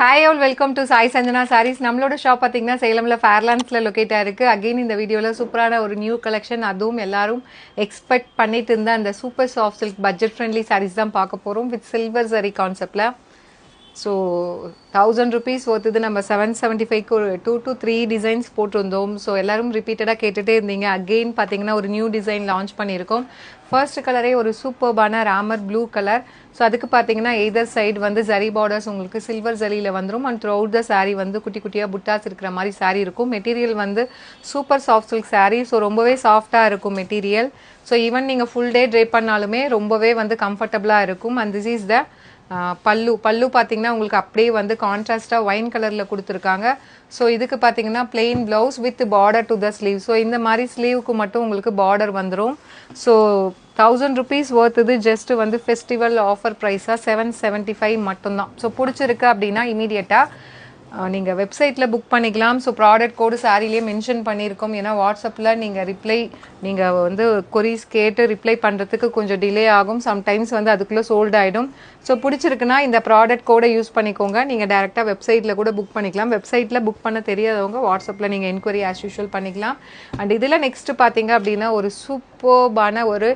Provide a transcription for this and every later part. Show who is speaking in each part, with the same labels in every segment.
Speaker 1: Hi all, welcome to Sai Sanjana Sarees. நம்மளோட shop பாத்தீங்கன்னா சேலம்ல ஃபேர்லாண்ட்ஸ்ல locate ஆயிருக்கு. அகைன் இந்த வீடியோல சூப்பரான ஒரு நியூ கலெக்ஷன், அதுவும் எல்லாரும் எக்ஸ்பெக்ட் பண்ணிட்டு இருந்த அந்த super soft silk budget friendly sarees தான் பார்க்க போறோம் வித் சில்வர் ஜரி கான்செப்ட்ல. ஸோ 1000 rupees worth இது நம்ம 775க்கு ஒரு 2 to 3 டிசைன்ஸ் போட்டிருந்தோம். ஸோ எல்லாரும் ரிப்பீட்டடாக கேட்டுகிட்டே இருந்தீங்க. அகெயின் பார்த்தீங்கன்னா ஒரு நியூ டிசைன் லான்ச் பண்ணியிருக்கோம். ஃபர்ஸ்ட் கலரே ஒரு சூப்பர்பான ராமர் ப்ளூ கலர். ஸோ அதுக்கு பார்த்தீங்கன்னா எய்தர் சைடு வந்து ஜரி பார்டர்ஸ் உங்களுக்கு சில்வர் ஜரியில் வந்துடும். And through out the sari வந்து குட்டி குட்டியாக புட்டாஸ் இருக்கிற மாதிரி சாரீ இருக்கும். மெட்டீரியல் வந்து super soft silk sari. So ரொம்பவே சாஃப்டாக இருக்கும் மெட்டீரியல். ஸோ ஈவன் நீங்கள் ஃபுல் டே ட்ரே பண்ணாலுமே ரொம்பவே வந்து கம்ஃபர்டபுளாக இருக்கும். அண்ட் திஸ் இஸ் த பல்லு பார்த்தீங்கன்னா உங்களுக்கு அப்படியே வந்து கான்ட்ராஸ்டாக ஒயின் கலரில் கொடுத்துருக்காங்க. ஸோ இதுக்கு பார்த்தீங்கன்னா plain blouse with border to the sleeve. So இந்த மாதிரி ஸ்லீவுக்கு மட்டும் உங்களுக்கு பார்டர் வந்துடும். ஸோ 1000 rupees worth இது ஜஸ்ட் வந்து ஃபெஸ்டிவல் ஆஃபர் ப்ரைஸாக 775 மட்டும்தான். ஸோ பிடிச்சிருக்கு அப்படின்னா இமீடியட்டாக நீங்கள் வெப்சைட்டில் புக் பண்ணிக்கலாம். ஸோ ப்ராடக்ட் கோடு சாரிலேயே மென்ஷன் பண்ணியிருக்கோம். ஏன்னா வாட்ஸ்அப்பில் நீங்கள் வந்து கொரீஸ் கேட்டு ரிப்ளை பண்ணுறதுக்கு கொஞ்சம் டிலே ஆகும். சம்டைம்ஸ் வந்து அதுக்குள்ளே சோல்ட் ஆகிடும். ஸோ பிடிச்சிருக்குன்னா இந்த ப்ராடக்ட் கோடை யூஸ் பண்ணிக்கோங்க. நீங்கள் டேரெக்டாக வெப்சைட்டில் கூட புக் பண்ணிக்கலாம். வெப்சைட்டில் புக் பண்ண தெரியாதவங்க வாட்ஸ்அப்பில் நீங்கள் என்கொயரி ஆஸ் யூஷுவல் பண்ணிக்கலாம். அண்ட் இதில் நெக்ஸ்ட்டு பார்த்தீங்க அப்படின்னா ஒரு சூப்பர்பான ஒரு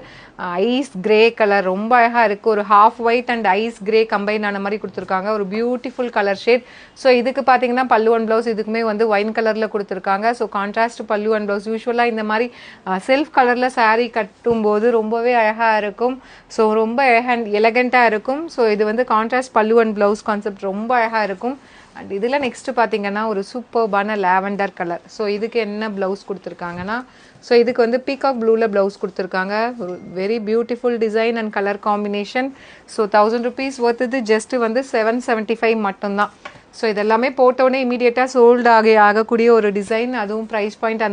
Speaker 1: ஐஸ் கிரே கலர், ரொம்ப அழகாக இருக்குது. ஒரு half white and ice grey combine ஆன மாதிரி கொடுத்துருக்காங்க. ஒரு பியூட்டிஃபுல் கலர் ஷேட். ஸோ இதுக்கு பார்த்தீங்கன்னா பல்லு அண்ட் ப்ளவுஸ் இதுக்குமே வந்து ஒயின் கலரில் கொடுத்துருக்காங்க. ஸோ கான்ட்ராஸ்ட் பல்லு அண்ட் ப்ளவுஸ். யூஸ்வலாக இந்த மாதிரி செல்ஃப் கலரில் சாரீ கட்டும்போது ரொம்பவே அழகாக இருக்கும். ஸோ ரொம்ப எலகண்ட்டாக இருக்கும். ஸோ இது வந்து கான்ட்ராஸ்ட் பல்லு அண்ட் ப்ளவுஸ் கான்செப்ட் ரொம்ப அழகாக இருக்கும். அண்ட் இதில் நெக்ஸ்ட் பார்த்தீங்கன்னா ஒரு சூப்பர்பான லாவெண்டர் கலர். ஸோ இதுக்கு என்ன ப்ளவுஸ் கொடுத்துருக்காங்கன்னா, ஸோ இதுக்கு வந்து பீகாக் ப்ளூவில் ப்ளவுஸ் கொடுத்துருக்காங்க. ஒரு very beautiful design and colour combination. So 1000 rupees worth இது ஜஸ்ட் வந்து 775 மட்டும்தான். ஸோ இதெல்லாமே போட்டோடனே இமீடியட்டாக சோல்டு ஆகக்கூடிய ஒரு டிசைன், அதுவும் ப்ரைஸ் பாயிண்ட்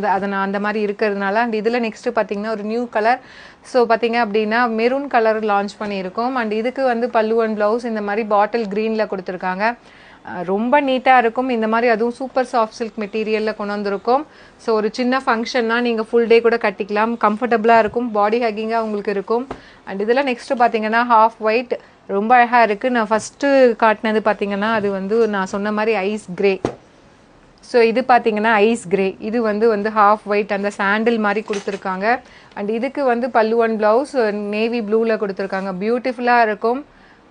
Speaker 1: அந்த மாதிரி இருக்கிறதுனால. அண்ட் இதில் நெக்ஸ்ட்டு பார்த்தீங்கன்னா ஒரு நியூ கலர். ஸோ பார்த்தீங்க அப்படின்னா மெரூன் கலர் லான்ச் பண்ணியிருக்கோம். அண்ட் இதுக்கு வந்து பல்லு அண்ட் ப்ளவுஸ் இந்த மாதிரி பாட்டில் க்ரீனில் கொடுத்துருக்காங்க. ரொம்ப நீட்டாக இருக்கும். இந்த மாதிரி அதுவும் சூப்பர் சாஃப்ட் சில்க் மெட்டீரியலில் கொண்டு வந்திருக்கும். ஸோ ஒரு சின்ன ஃபங்க்ஷன்னா நீங்கள் ஃபுல் டே கூட கட்டிக்கலாம். கம்ஃபர்டபுளாக இருக்கும். பாடி ஹக்கிங்காக உங்களுக்கு இருக்கும். அண்ட் இதில் நெக்ஸ்ட்டு பார்த்தீங்கன்னா ஹாஃப் ஒயிட் ரொம்ப அழகாக இருக்குது. நான் ஃபஸ்ட்டு காட்டினது பார்த்தீங்கன்னா அது வந்து நான் சொன்ன மாதிரி ஐஸ் கிரே. ஸோ இது பார்த்தீங்கன்னா ஐஸ் கிரே. இது வந்து ஹாஃப் ஒயிட் அந்த சாண்டில் மாதிரி கொடுத்துருக்காங்க. அண்ட் இதுக்கு வந்து பல்லு அண்ட் ப்ளவுஸ் நேவி ப்ளூவில் கொடுத்துருக்காங்க. பியூட்டிஃபுல்லாக இருக்கும்.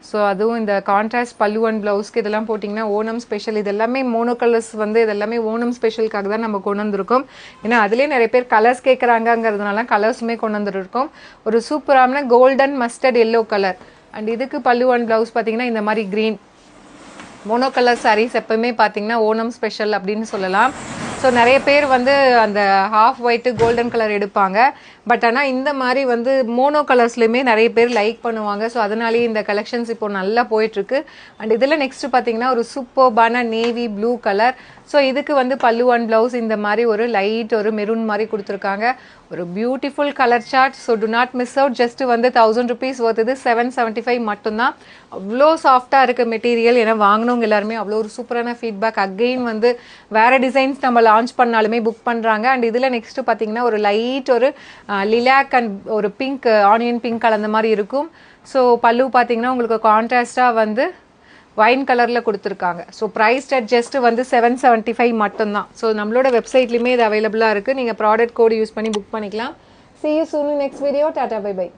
Speaker 1: ஸோ அதுவும் இந்த கான்ட்ராஸ்ட் பல்லு அண்ட் ப்ளவுஸ்க்கு இதெல்லாம் போட்டிங்கன்னா ஓணம் ஸ்பெஷல். இது எல்லாமே மோனோ கலர்ஸ் வந்து இதெல்லாமே ஓணம் ஸ்பெஷலுக்காக தான் நம்ம கொண்டு வந்திருக்கோம். ஏன்னா அதுலேயே நிறைய பேர் கலர்ஸ் கேட்குறாங்கங்கிறதுனால கலர்ஸுமே கொண்டு வந்துருக்கோம். ஒரு சூப்பரான golden mustard yellow colour. And இதுக்கு பல்லு அண்ட் ப்ளவுஸ் பார்த்தீங்கன்னா இந்த மாதிரி க்ரீன். மோனோ கலர் சாரீஸ் எப்பவுமே பார்த்தீங்கன்னா ஓணம் ஸ்பெஷல் அப்படின்னு சொல்லலாம். ஸோ நிறைய பேர் வந்து அந்த ஹாஃப் ஒயிட்டு கோல்டன் கலர் எடுப்பாங்க. பட் ஆனால் இந்த மாதிரி வந்து மோனோ கலர்ஸ்லையுமே நிறைய பேர் லைக் பண்ணுவாங்க. ஸோ அதனாலேயே இந்த கலெக்ஷன்ஸ் இப்போ நல்லா போயிட்டுருக்கு. அண்ட் இதில் நெக்ஸ்ட் பார்த்தீங்கன்னா ஒரு சூப்பர்பான நேவி ப்ளூ கலர். ஸோ இதுக்கு வந்து பல்லு அண்ட் ப்ளவுஸ் இந்த மாதிரி ஒரு லைட் ஒரு மெரூன் மாதிரி கொடுத்துருக்காங்க. ஒரு beautiful colour chart. So do not miss out. Just வந்து 1000 rupees worth இது 775 மட்டும்தான். அவ்வளோ சாஃப்டாக இருக்க மெட்டீரியல். ஏன்னா வாங்கினவங்க எல்லாருமே அவ்வளோ ஒரு சூப்பரான ஃபீட்பேக். அகெயின் வந்து வேறு டிசைன்ஸ் நம்ம லான்ச் பண்ணாலுமே புக் பண்ணுறாங்க. அண்ட் இதில் நெக்ஸ்ட்டு பார்த்தீங்கன்னா ஒரு லைட் ஒரு லிலாக் அண்ட் ஒரு பிங்க் ஆனியன் பிங்க் கலந்த மாதிரி இருக்கும். ஸோ பல்லு பார்த்தீங்கன்னா உங்களுக்கு கான்ட்ராஸ்டாக வந்து ஒயின் கலரில் கொடுத்துருக்காங்க. ஸோ ப்ரைஸ் ஜஸ்ட் வந்து 775 மட்டும்தான். ஸோ நம்மளோட வெப்சைட்லையுமே இது அவைலபிளாக இருக்குது. நீங்கள் ப்ராடக்ட் கோடு யூஸ் பண்ணி புக் பண்ணிக்கலாம். See you soon in next video. Tata, bye bye.